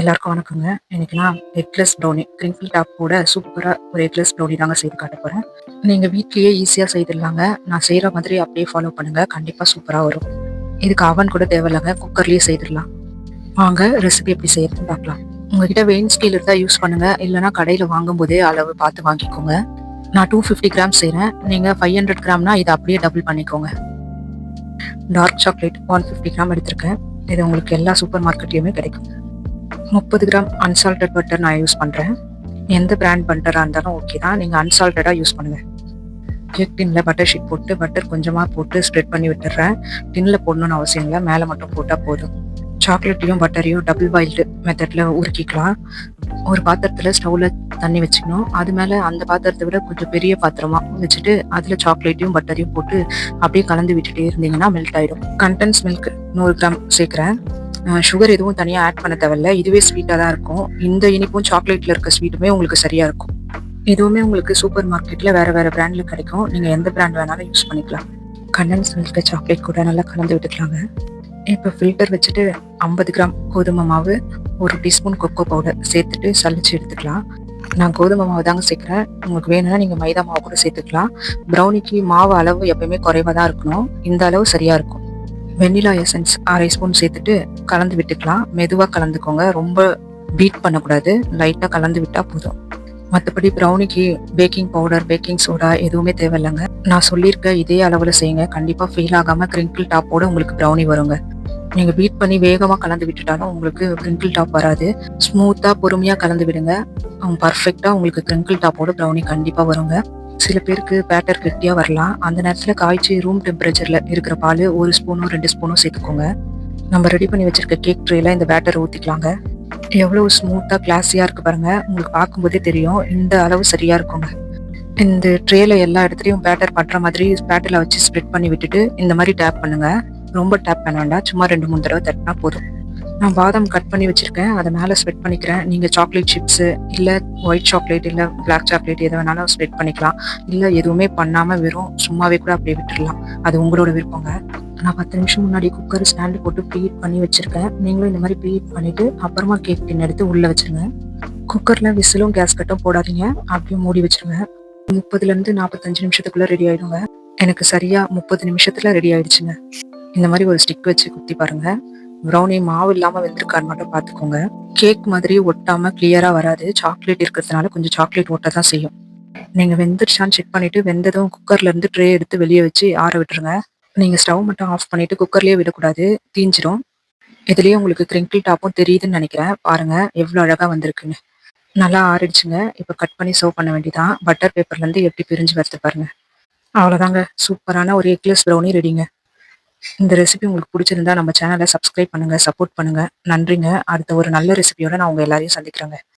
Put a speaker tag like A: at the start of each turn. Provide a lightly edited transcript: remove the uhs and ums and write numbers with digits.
A: எல்லாருக்கும் வணக்கங்க. இன்னைக்கு நான் எக்லெஸ் ப்ரௌனி கிரிங்கிள் டாப்போட சூப்பரா ஒரு எக்லெஸ் ப்ரௌனி தாங்க செய்து காட்ட போறேன். நீங்க வீட்லயே ஈஸியா செய்திடலாங்க. நான் செய்யற மாதிரி அப்படியே ஃபாலோ பண்ணுங்க. கண்டிப்பா சூப்பரா வரும். இதுக்கு அவன் கூட தேவையில்லைங்க. குக்கர்லயே செய்திடலாம். வாங்க ரெசிபி எப்படி செய்யறதுன்னு பார்க்கலாம். உங்ககிட்ட வெயின் ஸ்கேல் இருந்தா யூஸ் பண்ணுங்க. இல்லைன்னா கடையில வாங்கும் போதே அளவு பார்த்து வாங்கிக்கோங்க. நான் 250 கிராம் செய்றேன். நீங்க 500 கிராம்னா இதை அப்படியே டபுள் பண்ணிக்கோங்க. டார்க் சாக்லேட் 150 கிராம் எடுத்திருக்கேன். இது உங்களுக்கு எல்லா சூப்பர் மார்க்கெட்லயுமே கிடைக்கும். 30 கிராம் அன்சால்டட் பட்டர் நான் யூஸ் பண்ணுறேன். எந்த பிராண்ட் பட்டராக இருந்தாலும் ஓகே தான். நீங்கள் அன்சால்டடாக யூஸ் பண்ணுங்கள். கேக் டின்னில் பட்டர் ஷீட் போட்டு பட்டர் கொஞ்சமாக போட்டு ஸ்ப்ரெட் பண்ணி விட்டுறேன். டின்னில் போடணும்னு அவசியம் இல்லை, மேலே மட்டும் போட்டால் போதும். சாக்லேட்டையும் பட்டரையும் டபுள் பாயில்டு மெத்தடில் உருக்கிக்கலாம். ஒரு பாத்திரத்தில் ஸ்டவ்வில் தண்ணி வச்சுக்கணும். அது மேலே அந்த பாத்திரத்தை விட கொஞ்சம் பெரிய பாத்திரமாக வச்சுட்டு அதில் சாக்லேட்டையும் பட்டரையும் போட்டு அப்படியே கலந்து விட்டுட்டே இருந்தீங்கன்னா மெல்ட் ஆகிடும். கண்டென்ஸ் மில்க் 100 கிராம் சேர்க்குறேன். சுகர் எதுவும் தனியாக ஆட் பண்ண தேவையில்ல. இதுவே ஸ்வீட்டாக தான் இருக்கும். இந்த இனிப்பும் சாக்லேட்டில் இருக்க ஸ்வீட்டுமே உங்களுக்கு சரியாக இருக்கும். இதுவுமே உங்களுக்கு சூப்பர் மார்க்கெட்டில் வேறு வேறு பிராண்டில் கிடைக்கும். நீங்கள் எந்த பிராண்ட் வேணாலும் யூஸ் பண்ணிக்கலாம். கண்டென்ஸ் மில்க் சாக்லேட் கூட நல்லா கலந்து விட்டுக்கலாங்க. இப்போ ஃபில்டர் வச்சுட்டு 50 கிராம் கோதுமை மாவு, 1 டீஸ்பூன் கொக்கோ பவுடர் சேர்த்துட்டு சலிச்சு எடுத்துக்கலாம். நான் கோதுமை மாவு தாங்க சேர்க்குறேன். உங்களுக்கு வேணும்னா நீங்கள் மைதா மாவு கூட சேர்த்துக்கலாம். ப்ரௌனிக்கு மாவு அளவு எப்பயுமே குறைவாக தான் இருக்கணும். இந்த அளவு சரியாக இருக்கும். வெண்ணிலா எசன்ஸ் 1/2 ஸ்பூன் சேர்த்துட்டு கலந்து விட்டுக்கலாம். மெதுவாக கலந்துக்கோங்க. ரொம்ப பீட் பண்ணக்கூடாது. லைட்டாக கலந்து விட்டால் போதும். மற்றபடி ப்ரௌனிக்கு பேக்கிங் பவுடர், பேக்கிங் சோடா எதுவுமே தேவையில்லைங்க. நான் சொல்லியிருக்க இதே அளவில் செய்யுங்க. கண்டிப்பாக ஃபெயில் ஆகாமல் கிரிங்கிள் டாப்போட உங்களுக்கு ப்ரௌனி வருங்க. நீங்கள் பீட் பண்ணி வேகமாக கலந்து விட்டுட்டாலும் உங்களுக்கு கிரிங்கிள் டாப் வராது. ஸ்மூத்தாக பொறுமையாக கலந்து விடுங்க. பர்ஃபெக்டாக உங்களுக்கு கிரிங்கிள் டாப்போட ப்ரௌனி கண்டிப்பாக வருங்க. சில பேருக்கு பேட்டர் கெட்டியாக வரலாம். அந்த நேரத்தில் காய்ச்சி ரூம் டெம்பரேச்சரில் இருக்கிற பால் 1 ஸ்பூனோ 2 ஸ்பூனோ சேர்த்துக்கோங்க. நம்ம ரெடி பண்ணி வச்சிருக்க கேக் ட்ரேல இந்த பேட்டர் ஊற்றிக்கலாங்க. எவ்வளோ ஸ்மூத்தாக கிளாஸியாக இருக்குது பாருங்கள். உங்களுக்கு பார்க்கும்போதே தெரியும். இந்த அளவு சரியாக இருக்குங்க. இந்த ட்ரேல எல்லா இடத்துலையும் பேட்டர் பட்டுற மாதிரி பேட்டரில் வச்சு ஸ்ப்ரெட் பண்ணி விட்டுட்டு இந்த மாதிரி டேப் பண்ணுங்கள். ரொம்ப டேப் பண்ண வேண்டாம். சும்மா 2-3 தடவை தட்டினா போதும். நான் பாதாம் கட் பண்ணி வச்சிருக்கேன். அதை மேலே ஸ்ப்ரெட் பண்ணிக்கிறேன். நீங்கள் சாக்லேட் சிப்ஸு இல்லை ஒயிட் சாக்லேட் இல்லை பிளாக் சாக்லேட் எது வேணாலும் ஸ்ப்ரெட் பண்ணிக்கலாம். இல்லை எதுவுமே பண்ணாமல் வெறும் சும்மாவே கூட அப்படியே விட்டுடலாம். அது உங்களோட விருப்பங்க. நான் 10 நிமிஷம் முன்னாடி குக்கர் ஸ்டாண்டு போட்டு ப்ரீஹீட் பண்ணி வச்சிருக்கேன். நீங்களும் இந்த மாதிரி ப்ரீஹீட் பண்ணிட்டு அப்புறமா கேக் டின் எடுத்து உள்ளே வச்சிருங்க. குக்கரில் விசிலும் கேஸ் கட்டும் போடாதீங்க. அப்படியே மூடி வச்சிருங்க. 30லேருந்து 45 நிமிஷத்துக்குள்ளே ரெடி ஆயிடுங்க. எனக்கு சரியா 30 நிமிஷத்துல ரெடி ஆயிடுச்சுங்க. இந்த மாதிரி ஒரு ஸ்டிக் வச்சு குத்தி பாருங்க. ப்ரௌனி மாவு இல்லாமல் வெந்திருக்கான்னு மட்டும் பார்த்துக்கோங்க. கேக் மாதிரி ஒட்டாமல் கிளியராக வராது. சாக்லேட் இருக்கிறதுனால கொஞ்சம் சாக்லேட் ஒட்ட தான் செய்யும். நீங்கள் வெந்துருச்சான்னு செக் பண்ணிவிட்டு வெந்ததும் குக்கர்லேருந்து ட்ரே எடுத்து வெளியே வச்சு ஆற விட்டுருங்க. நீங்கள் ஸ்டவ் மட்டும் ஆஃப் பண்ணிவிட்டு குக்கர்லேயே விடக்கூடாது, தீஞ்சிரும். இதுலேயே உங்களுக்கு கிரிங்கிள் டாப்பும் தெரியுதுன்னு நினைக்கிறேன். பாருங்கள் எவ்வளோ அழகாக வந்திருக்குன்னு. நல்லா ஆறிடுச்சுங்க. இப்போ கட் பண்ணி சர்வ் பண்ண வேண்டியதான். பட்டர் பேப்பர்லேருந்து எப்படி பிரிஞ்சு வருது பாருங்க. அவ்வளோதாங்க, சூப்பரான ஒரு எக்லெஸ் ப்ரௌனி ரெடிங்க. இந்த ரெசிபி உங்களுக்கு பிடிச்சிருந்தா நம்ம சேனலை சப்ஸ்கிரைப் பண்ணுங்க, சப்போர்ட் பண்ணுங்க. நன்றிங்க. அடுத்த ஒரு நல்ல ரெசிபியோட நான் உங்க எல்லாரையும் சந்திக்கிறேங்க.